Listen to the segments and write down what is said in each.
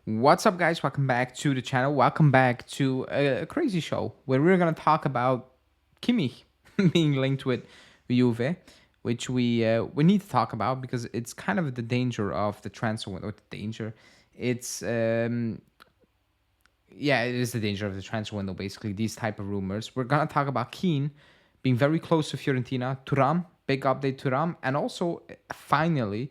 What's up, guys? Welcome back to the channel. Welcome back to a crazy show where we're going to talk about Kimmich being linked with Juve, which we need to talk about because it's kind of the danger of the transfer window. The danger, it's yeah, it is the danger of the transfer window. Basically, these type of rumors. We're gonna talk about Kean being very close to Fiorentina, Thuram, big update Thuram, and also finally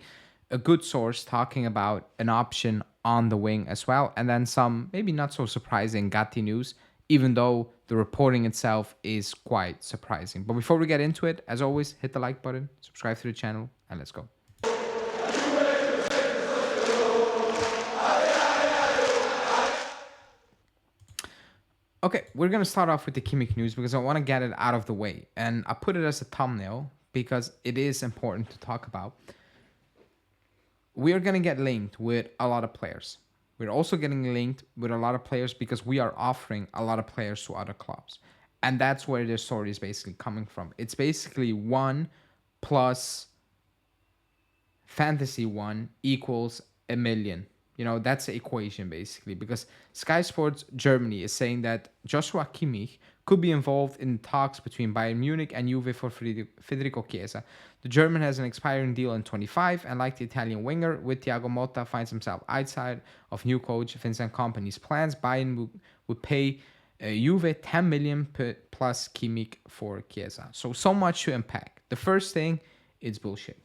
a good source talking about an option on the wing as well, and then some maybe not so surprising Gatti news, even though the reporting itself is quite surprising. But before we get into it, as always, hit the like button, subscribe to the channel, and let's go. Okay, we're gonna start off with the Kimmich news because I want to get it out of the way, and I put it as a thumbnail because it is important to talk about. We are gonna get linked with a lot of players. We're also getting linked with a lot of players because we are offering a lot of players to other clubs, and that's where the story is basically coming from. It's basically one plus fantasy one equals a million. That's the equation basically because Sky Sports Germany is saying that Joshua Kimmich could be involved in talks between Bayern Munich and Juve for Federico Chiesa. The German has an expiring deal in 25, and like the Italian winger, with Thiago Motta finds himself outside of new coach Vincent Kompany's plans, Bayern would pay Juve 10 million plus Kimmich for Chiesa. So much to unpack. The first thing, it's bullshit.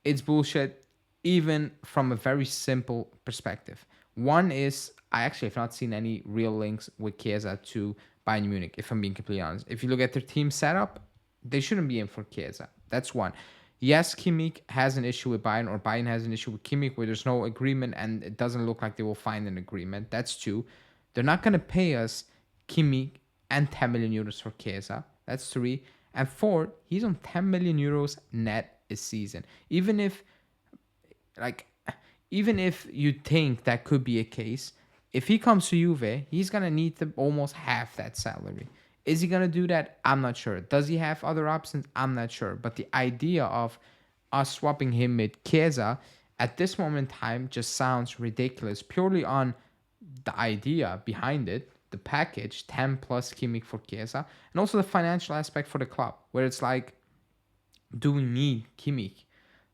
It's bullshit even from a very simple perspective. One is, I actually have not seen any real links with Chiesa to Bayern Munich, if I'm being completely honest. If you look at their team setup, they shouldn't be in for Chiesa. That's one. Yes, Kimmich has an issue with Bayern, or Bayern has an issue with Kimmich where there's no agreement and it doesn't look like they will find an agreement. That's two. They're not going to pay us Kimmich and 10 million euros for Chiesa. That's three. And four, he's on 10 million euros net a season. Even if you think that could be a case, if he comes to Juve, he's going to need to almost half that salary. Is he going to do that? I'm not sure. Does he have other options? I'm not sure. But the idea of us swapping him with Chiesa at this moment in time just sounds ridiculous, purely on the idea behind it, the package, 10 plus Kimmich for Chiesa, and also the financial aspect for the club, where it's like, do we need Kimmich?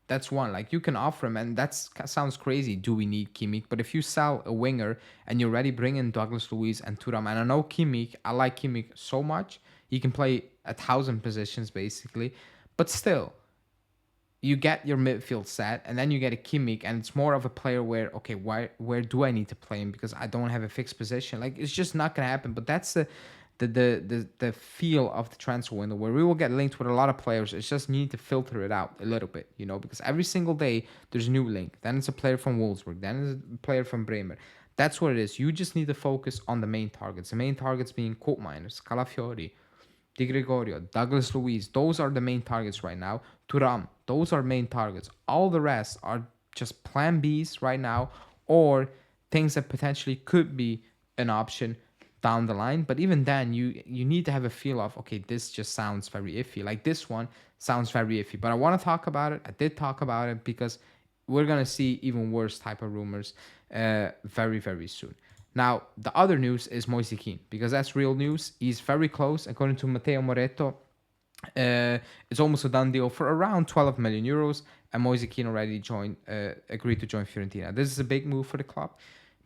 That's one. Like, you can offer him, and that sounds crazy. Do we need Kimmich? But if you sell a winger and you already bring in Douglas Luiz and Thuram, and I know Kimmich, I like Kimmich so much. He can play 1,000 positions basically, but still, you get your midfield set, and then you get a Kimmich, and it's more of a player where, okay, where do I need to play him because I don't have a fixed position? Like, it's just not gonna happen. But that's the feel of the transfer window, where we will get linked with a lot of players. It's just need to filter it out a little bit, because every single day there's a new link. Then it's a player from Wolfsburg, then it's a player from Bremer. That's what it is. You just need to focus on the main targets. The main targets being quote miners, Calafiori, Di Gregorio, Douglas Luiz. Those are the main targets right now. Thuram, those are main targets. All the rest are just plan Bs right now, or things that potentially could be an option down the line. But even then, you need to have a feel of, okay, this just sounds very iffy. Like, this one sounds very iffy. But I want to talk about it. I did talk about it because we're going to see even worse type of rumors very, very soon. Now, the other news is Moise Kean, because that's real news. He's very close. According to Matteo Moretto, it's almost a done deal for around 12 million euros, and Moise Kean already agreed to join Fiorentina. This is a big move for the club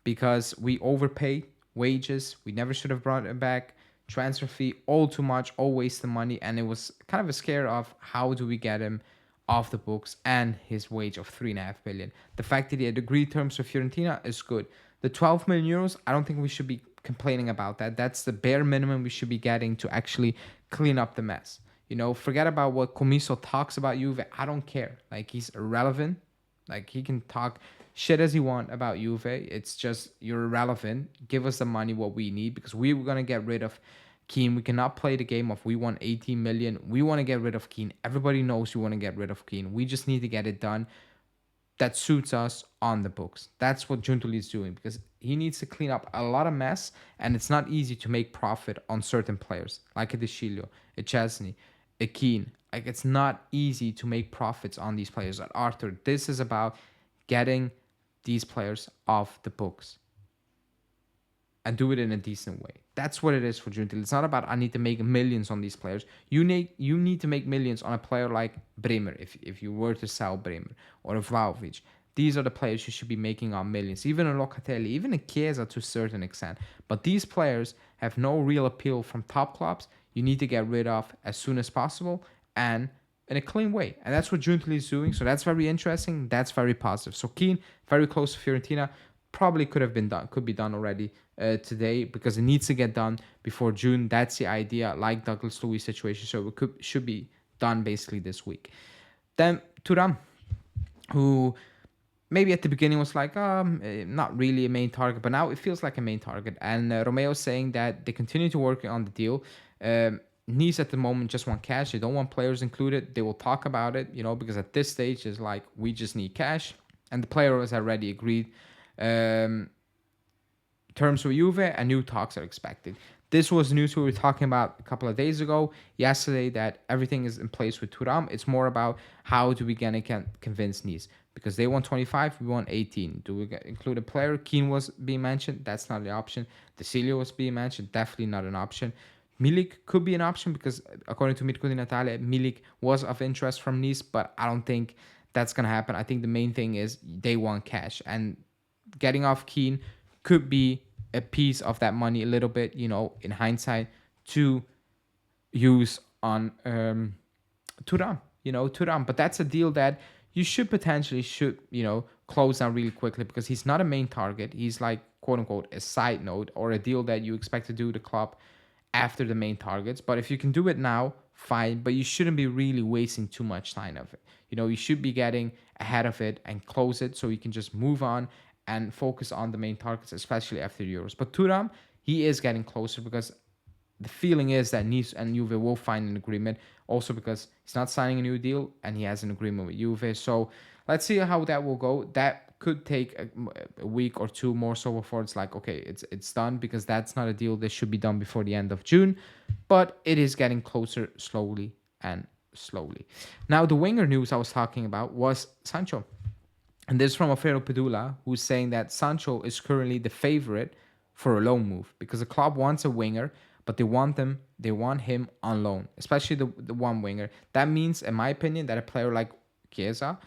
because we overpaid wages. We never should have brought him back. Transfer fee, all too much, all wasted money, and it was kind of a scare of how do we get him off the books, and his wage of 3.5 billion. The fact that he had agreed terms with Fiorentina is good. The 12 million euros, I don't think we should be complaining about that. That's the bare minimum we should be getting to actually clean up the mess. Forget about what Comiso talks about Juve. I don't care. Like, he's irrelevant. Like, he can talk shit as he want about Juve. It's just, you're irrelevant. Give us the money what we need, because we were going to get rid of Kean. We cannot play the game of we want 18 million. We want to get rid of Kean. Everybody knows we want to get rid of Kean. We just need to get it done that suits us on the books. That's what Giuntoli is doing, because he needs to clean up a lot of mess, and it's not easy to make profit on certain players like a De Sciglio, a Chesney, a Kean. Like, it's not easy to make profits on these players. At Arthur, this is about getting these players off the books. and do it in a decent way. That's what it is for Giuntoli. It's not about I need to make millions on these players. You need to make millions on a player like Bremer if you were to sell Bremer or Vlahovic. These are the players you should be making on millions. Even a Locatelli, even a Chiesa to a certain extent. But these players have no real appeal from top clubs. You need to get rid of as soon as possible and in a clean way. And that's what Giuntoli is doing. So that's very interesting. That's very positive. So Kean, very close to Fiorentina. Probably could be done already today because it needs to get done before June. That's the idea, like Douglas Luiz situation. So it should be done basically this week. Then Thuram, who maybe at the beginning was like, not really a main target, but now it feels like a main target. And Romeo's saying that they continue to work on the deal. Nice at the moment just want cash. They don't want players included. They will talk about it, because at this stage it's like, we just need cash. And the player has already agreed terms with Juve, and new talks are expected. This was news we were talking about a couple of days ago, yesterday, that everything is in place with Thuram. It's more about how do we gonna convince Nice, because they want 25, we want 18. Do we include a player? Kean was being mentioned. That's not an option. Desilio was being mentioned. Definitely not an option. Milik could be an option because according to Mirko Di Natale, Milik was of interest from Nice, but I don't think that's gonna happen. I think the main thing is they want cash, and getting off Kean could be a piece of that money a little bit, in hindsight, to use on Thuram, Thuram. But that's a deal that you should potentially close down really quickly because he's not a main target. He's like, quote unquote, a side note or a deal that you expect to do the club after the main targets. But if you can do it now, fine. But you shouldn't be really wasting too much time of it. You should be getting ahead of it and close it so you can just move on and focus on the main targets, especially after the Euros. But Thuram, he is getting closer because the feeling is that Nice and Juve will find an agreement. Also because he's not signing a new deal and he has an agreement with Juve. So let's see how that will go. That could take a week or two more so before it's like, okay, it's done, because that's not a deal that should be done before the end of June. But it is getting closer slowly and slowly. Now, the winger news I was talking about was Sancho. And this is from Alfredo Pedula, who's saying that Sancho is currently the favorite for a loan move because the club wants a winger, but they want him on loan, especially the one winger. That means, in my opinion, that a player like Chiesa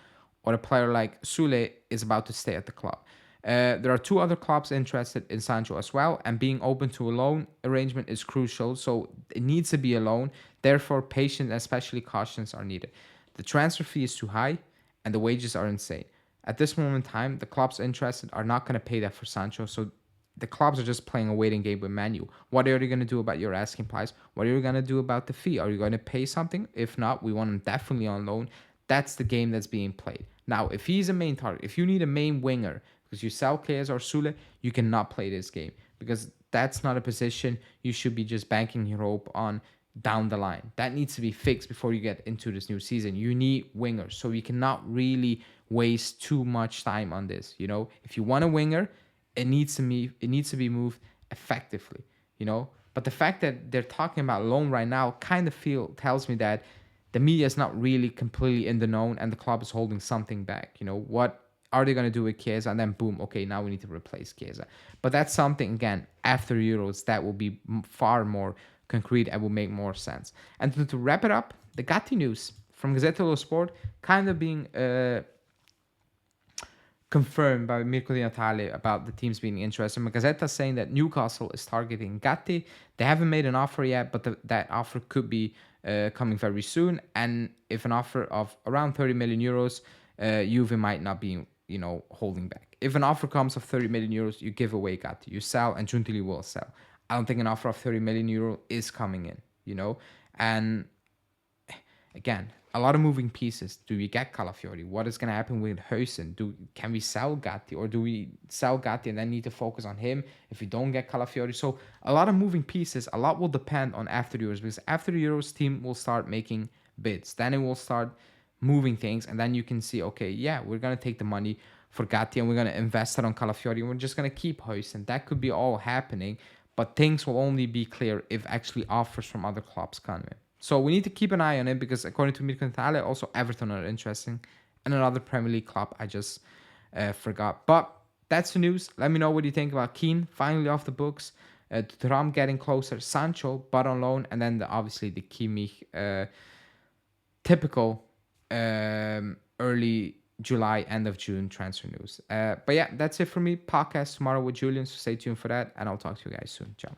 or a player like Sule is about to stay at the club. There are two other clubs interested in Sancho as well, and being open to a loan arrangement is crucial. So it needs to be a loan. Therefore, patience and especially cautions are needed. The transfer fee is too high, and the wages are insane. At this moment in time, the clubs interested are not going to pay that for Sancho. So the clubs are just playing a waiting game with Man U. What are you going to do about your asking price? What are you going to do about the fee? Are you going to pay something? If not, we want him definitely on loan. That's the game that's being played. Now, if he's a main target, if you need a main winger, because you sell Chiesa or Sule, you cannot play this game. Because that's not a position you should be just banking your hope on down the line. That needs to be fixed before you get into this new season. You need wingers. So you cannot really waste too much time on this. If you want a winger, it needs to be moved effectively. But the fact that they're talking about loan right now kind of tells me that the media is not really completely in the know and the club is holding something back. What are they going to do with Chiesa? And then boom, okay, now we need to replace Chiesa. But that's something, again, after Euros that will be far more concrete and will make more sense. And to wrap it up, the Gatti news from Gazzetta dello Sport kind of being confirmed by Mirko Di Natale about the teams being interested. Gazzetta saying that Newcastle is targeting Gatti. They haven't made an offer yet, but that offer could be coming very soon. And if an offer of around 30 million euros, Juve might not be holding back. If an offer comes of 30 million euros, you give away Gatti. You sell and Giuntoli will sell. I don't think an offer of 30 million euro is coming in, And again, a lot of moving pieces. Do we get Calafiori? What is going to happen with Huijsen? Can we sell Gatti, or do we sell Gatti and then need to focus on him if we don't get Calafiori? So a lot of moving pieces. A lot will depend on after the Euros, because after the Euros, team will start making bids. Then it will start moving things, and then you can see, okay, yeah, we're going to take the money for Gatti and we're going to invest it on Calafiori, and we're just going to keep Huijsen. That could be all happening, but things will only be clear if actually offers from other clubs come in. So we need to keep an eye on it, because according to Mirko Di Natale, also Everton are interesting, and another Premier League club I just forgot. But that's the news. Let me know what you think about Kean finally off the books. Thuram getting closer. Sancho, but on loan. And then obviously the Kimmich, typical early July, end of June transfer news. But yeah, that's it for me. Podcast tomorrow with Julian. So stay tuned for that. And I'll talk to you guys soon. Ciao.